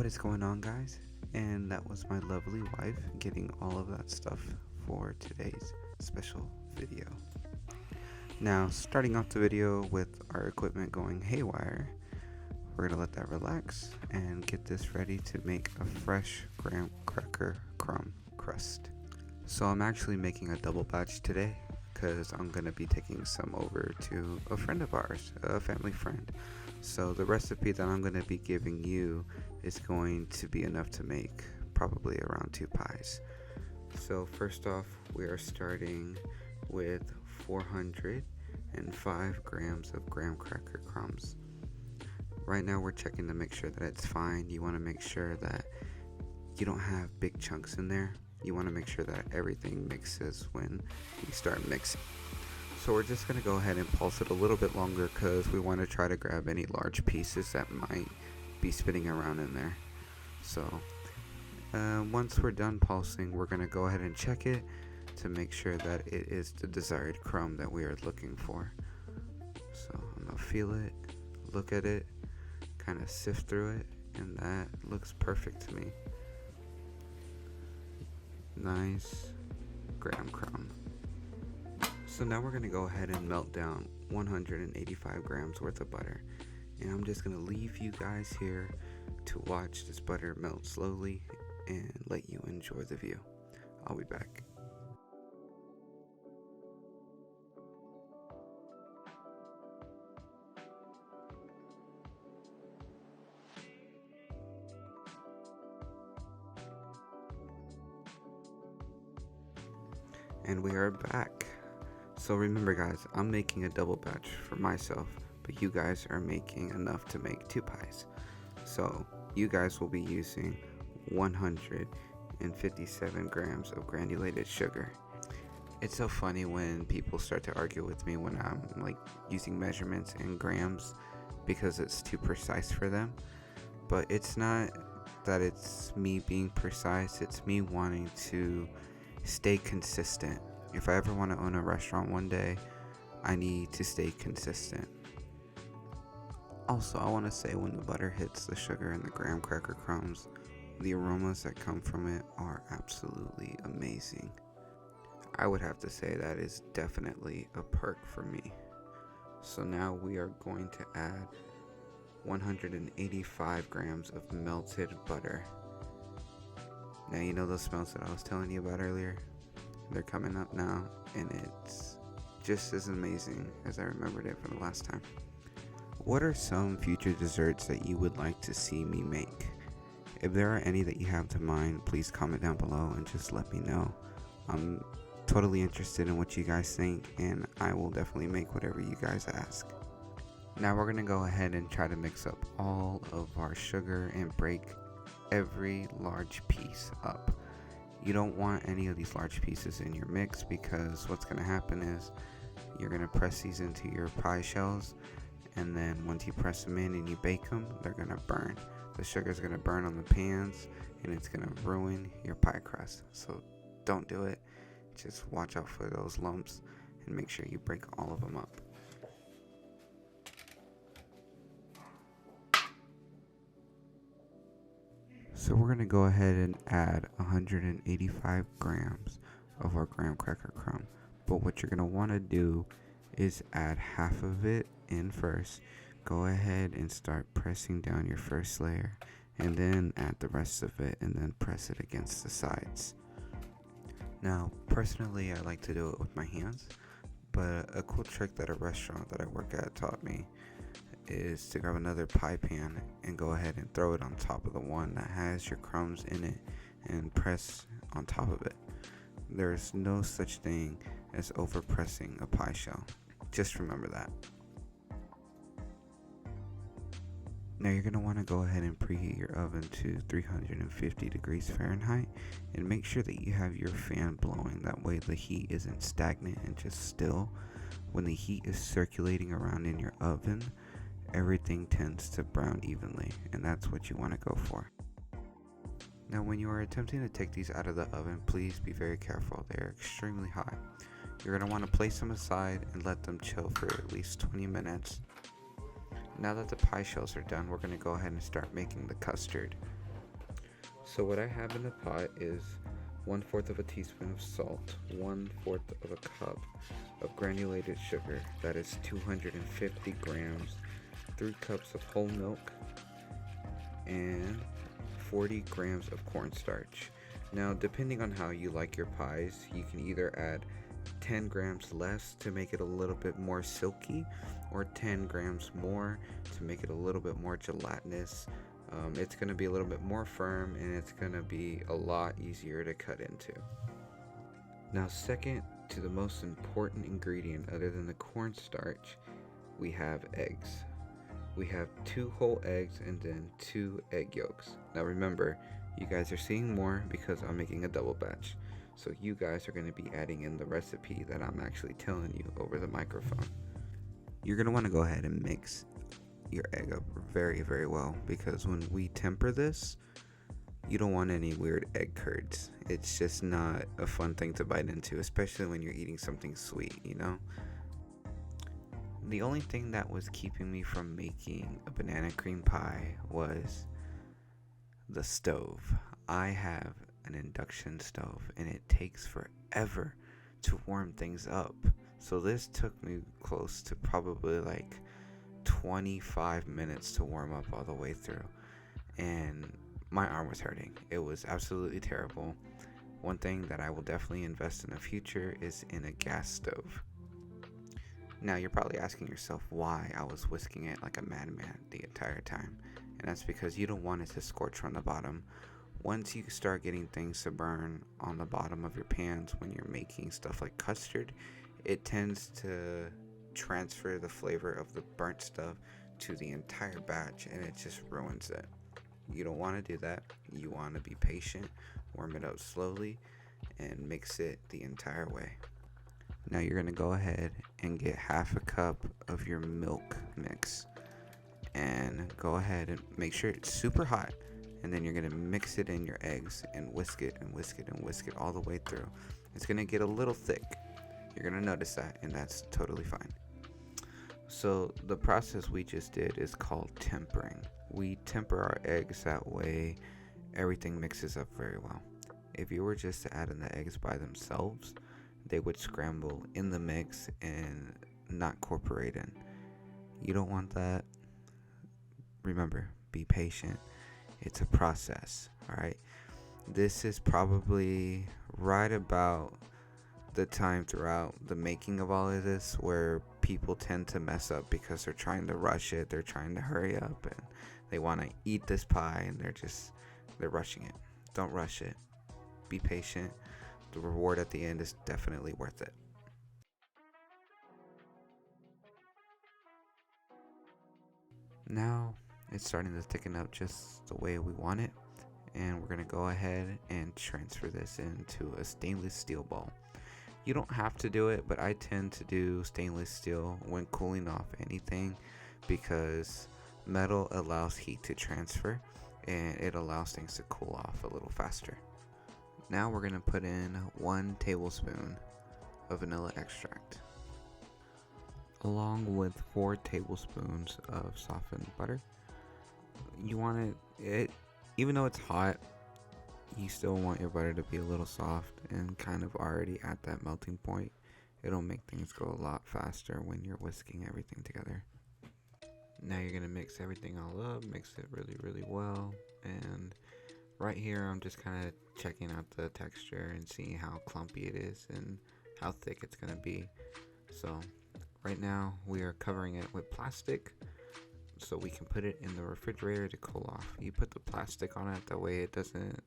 What is going on, guys? And that was my lovely wife getting all of that stuff for today's special video. Now, starting off the video with our equipment going haywire, we're going to let that relax and get this ready to make a fresh graham cracker crumb crust. So I'm actually making a double batch today because I'm going to be taking some over to a friend of ours, a family friend. So the recipe that I'm going to be giving you is going to be enough to make probably around 2 pies. So first off, we are starting with 405 grams of graham cracker crumbs. Right now we're checking to make sure that it's fine. You want to make sure that you don't have big chunks in there. You want to make sure that everything mixes when you start mixing. So we're just going to go ahead and pulse it a little bit longer because we want to try to grab any large pieces that might be spinning around in there. So once we're done pulsing, we're going to go ahead and check it to make sure that it is the desired crumb that we are looking for. So I'm going to feel it, look at it, kind of sift through it, and that looks perfect to me. Nice graham crumb. So now we're going to go ahead and melt down 185 grams worth of butter. And I'm just going to leave you guys here to watch this butter melt slowly and let you enjoy the view. I'll be back. And we are back. So remember, guys, I'm making a double batch for myself, but you guys are making enough to make 2 pies. So you guys will be using 157 grams of granulated sugar. It's so funny when people start to argue with me when I'm like using measurements in grams because it's too precise for them. But it's not that it's me being precise, it's me wanting to stay consistent. If I ever want to own a restaurant one day, I need to stay consistent. Also, I want to say when the butter hits the sugar and the graham cracker crumbs, the aromas that come from it are absolutely amazing. I would have to say that is definitely a perk for me. So now we are going to add 185 grams of melted butter. Now you know those smells that I was telling you about earlier? They're coming up now, and it's just as amazing as I remembered it from the last time. What are some future desserts that you would like to see me make? If there are any that you have to mind, please comment down below and just let me know. I'm totally interested in what you guys think, and I will definitely make whatever you guys ask. Now we're going to go ahead and try to mix up all of our sugar and break every large piece up. You don't want any of these large pieces in your mix because what's going to happen is you're going to press these into your pie shells, and then once you press them in and you bake them, they're going to burn. The sugar is going to burn on the pans and it's going to ruin your pie crust. So don't do it. Just watch out for those lumps and make sure you break all of them up. So we're going to go ahead and add 185 grams of our graham cracker crumb. But what you're going to want to do is add half of it in first. Go ahead and start pressing down your first layer, and then add the rest of it and then press it against the sides. Now, personally, I like to do it with my hands, but a cool trick that a restaurant that I work at taught me is to grab another pie pan and go ahead and throw it on top of the one that has your crumbs in it and press on top of it. There's no such thing as over pressing a pie shell. Just remember that. Now you're going to want to go ahead and preheat your oven to 350 degrees Fahrenheit and make sure that you have your fan blowing. That way the heat isn't stagnant and just still. When the heat is circulating around in your oven, everything tends to brown evenly, and that's what you want to go for. Now when you are attempting to take these out of the oven, please be very careful. They are extremely hot. You're going to want to place them aside and let them chill for at least 20 minutes. Now that the pie shells are done, we're going to go ahead and start making the custard. So what I have in the pot is 1/4 of a teaspoon of salt, 1/4 of a cup of granulated sugar, that is 250 grams, 3 cups of whole milk, and 40 grams of cornstarch. Now, depending on how you like your pies, you can either add 10 grams less to make it a little bit more silky, or 10 grams more to make it a little bit more gelatinous. It's going to be a little bit more firm, and it's going to be a lot easier to cut into. Now, second to the most important ingredient other than the cornstarch, we have eggs. We have 2 whole eggs and then 2 egg yolks. Now remember, you guys are seeing more because I'm making a double batch. So you guys are going to be adding in the recipe that I'm actually telling you over the microphone. You're going to want to go ahead and mix your egg up very, very well, because when we temper this, you don't want any weird egg curds. It's just not a fun thing to bite into, especially when you're eating something sweet, you know? The only thing that was keeping me from making a banana cream pie was the stove. I have an induction stove and it takes forever to warm things up. So this took me close to probably like 25 minutes to warm up all the way through. And my arm was hurting. It was absolutely terrible. One thing that I will definitely invest in the future is in a gas stove. Now you're probably asking yourself why I was whisking it like a madman the entire time. And that's because you don't want it to scorch from the bottom. Once you start getting things to burn on the bottom of your pans when you're making stuff like custard, it tends to transfer the flavor of the burnt stuff to the entire batch, and it just ruins it. You don't want to do that. You want to be patient, warm it up slowly, and mix it the entire way. Now you're going to go ahead and get 1/2 cup of your milk mix, and go ahead and make sure it's super hot, and then you're going to mix it in your eggs and whisk it and whisk it and whisk it all the way through. It's going to get a little thick. You're going to notice that, and that's totally fine. So the process we just did is called tempering. We temper our eggs that way everything mixes up very well. If you were just to add in the eggs by themselves, they would scramble in the mix and not incorporate in. You don't want that. Remember, be patient. It's a process, all right? This is probably right about the time throughout the making of all of this where people tend to mess up because they're trying to rush it. They're trying to hurry up and they want to eat this pie, and they're rushing it. Don't rush it. Be patient. The reward at the end is definitely worth it. Now it's starting to thicken up just the way we want it, and we're going to go ahead and transfer this into a stainless steel bowl. You don't have to do it, but I tend to do stainless steel when cooling off anything, because metal allows heat to transfer and it allows things to cool off a little faster. Now we're going to put in 1 tablespoon of vanilla extract, along with 4 tablespoons of softened butter. You want it, even though it's hot, you still want your butter to be a little soft and kind of already at that melting point. It'll make things go a lot faster when you're whisking everything together. Now you're going to mix everything all up, mix it really, really well. And right here, I'm just kind of checking out the texture and seeing how clumpy it is and how thick it's going to be. So right now we are covering it with plastic so we can put it in the refrigerator to cool off. You put the plastic on it, that way it doesn't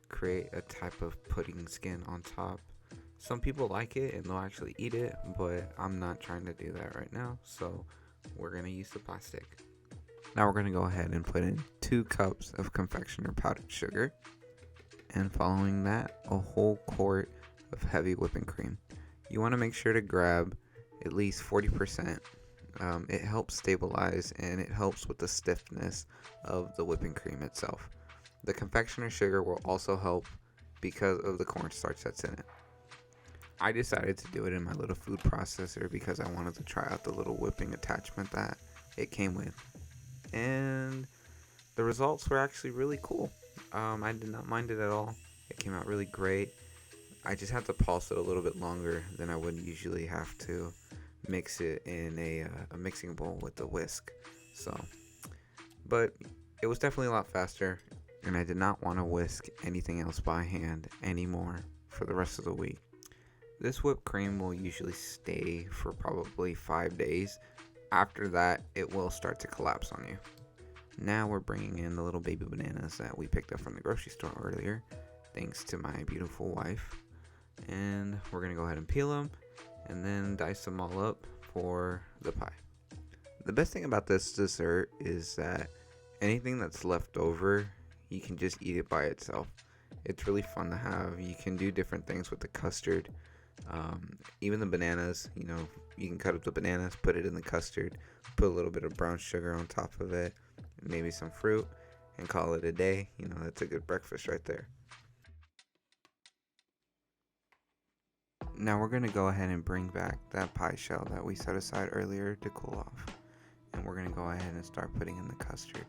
create a type of pudding skin on top. Some people like it and they'll actually eat it, but I'm not trying to do that right now, so we're going to use the plastic. Now we're going to go ahead and put in 2 cups of confectioner powdered sugar, and following that, a whole quart of heavy whipping cream. You want to make sure to grab at least 40%. It helps stabilize and it helps with the stiffness of the whipping cream itself. The confectioner sugar will also help because of the cornstarch that's in it. I decided to do it in my little food processor because I wanted to try out the little whipping attachment that it came with. And the results were actually really cool. I did not mind it at all. It came out really great. I just had to pulse it a little bit longer than I would usually have to mix it in a mixing bowl with a whisk. So, but it was definitely a lot faster, and I did not want to whisk anything else by hand anymore for the rest of the week. This whipped cream will usually stay for probably 5 days. After that, it will start to collapse on you. Now we're bringing in the little baby bananas that we picked up from the grocery store earlier, thanks to my beautiful wife. And we're going to go ahead and peel them and then dice them all up for the pie. The best thing about this dessert is that anything that's left over, you can just eat it by itself. It's really fun to have. You can do different things with the custard. Even the bananas, you can cut up the bananas, put it in the custard, put a little bit of brown sugar on top of it, maybe some fruit, and call it a day. That's a good breakfast right there. Now we're going to go ahead and bring back that pie shell that we set aside earlier to cool off. And we're going to go ahead and start putting in the custard.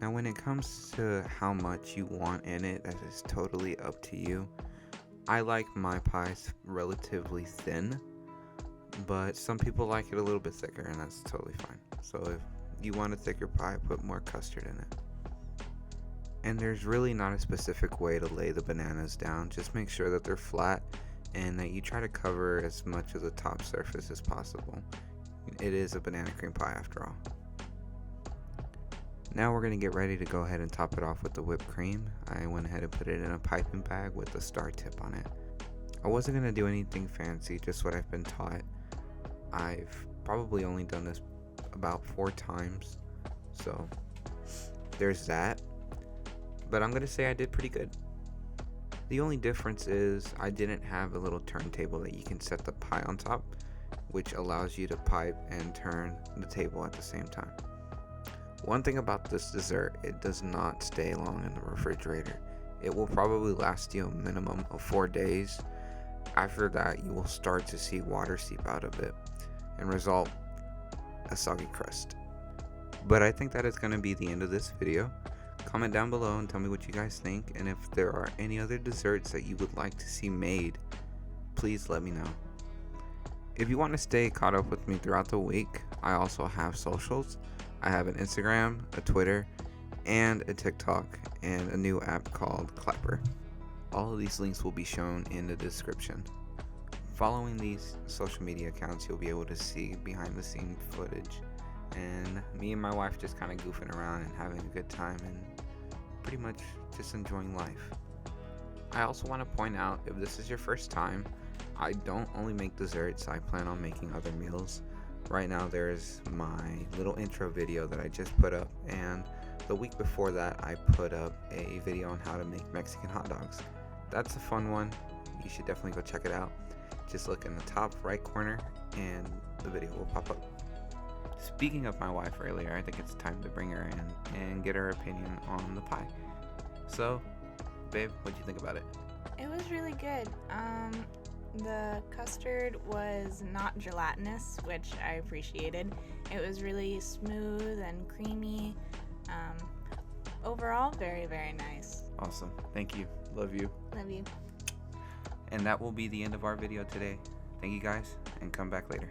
Now when it comes to how much you want in it, that is totally up to you. I like my pies relatively thin, but some people like it a little bit thicker, and that's totally fine. So if you want a thicker pie, put more custard in it. And there's really not a specific way to lay the bananas down. Just make sure that they're flat and that you try to cover as much of the top surface as possible. It is a banana cream pie after all. Now we're going to get ready to go ahead and top it off with the whipped cream. I went ahead and put it in a piping bag with a star tip on it. I wasn't going to do anything fancy, just what I've been taught. I've probably only done this about 4 times, so there's that. But I'm going to say I did pretty good. The only difference is I didn't have a little turntable that you can set the pie on top, which allows you to pipe and turn the table at the same time. One thing about this dessert, it does not stay long in the refrigerator. It will probably last you a minimum of 4 days. After that, you will start to see water seep out of it and result a soggy crust. But I think that is going to be the end of this video. Comment down below and tell me what you guys think, and if there are any other desserts that you would like to see made, please let me know. If you want to stay caught up with me throughout the week, I also have socials. I have an Instagram, a Twitter, and a TikTok, and a new app called Clapper. All of these links will be shown in the description. Following these social media accounts, you'll be able to see behind the scenes footage, and me and my wife just kind of goofing around and having a good time and pretty much just enjoying life. I also want to point out, if this is your first time, I don't only make desserts, I plan on making other meals. Right now there's my little intro video that I just put up, and the week before that I put up a video on how to make Mexican hot dogs. That's a fun one. You should definitely go check it out. Just look in the top right corner and the video will pop up. Speaking of my wife earlier, I think it's time to bring her in and get her opinion on the pie. So, babe, what'd you think about it? It was really good. The custard was not gelatinous, which I appreciated. It was really smooth and creamy. Overall, very, very nice. Awesome. Thank you. Love you. Love you. And that will be the end of our video today. Thank you guys, and come back later.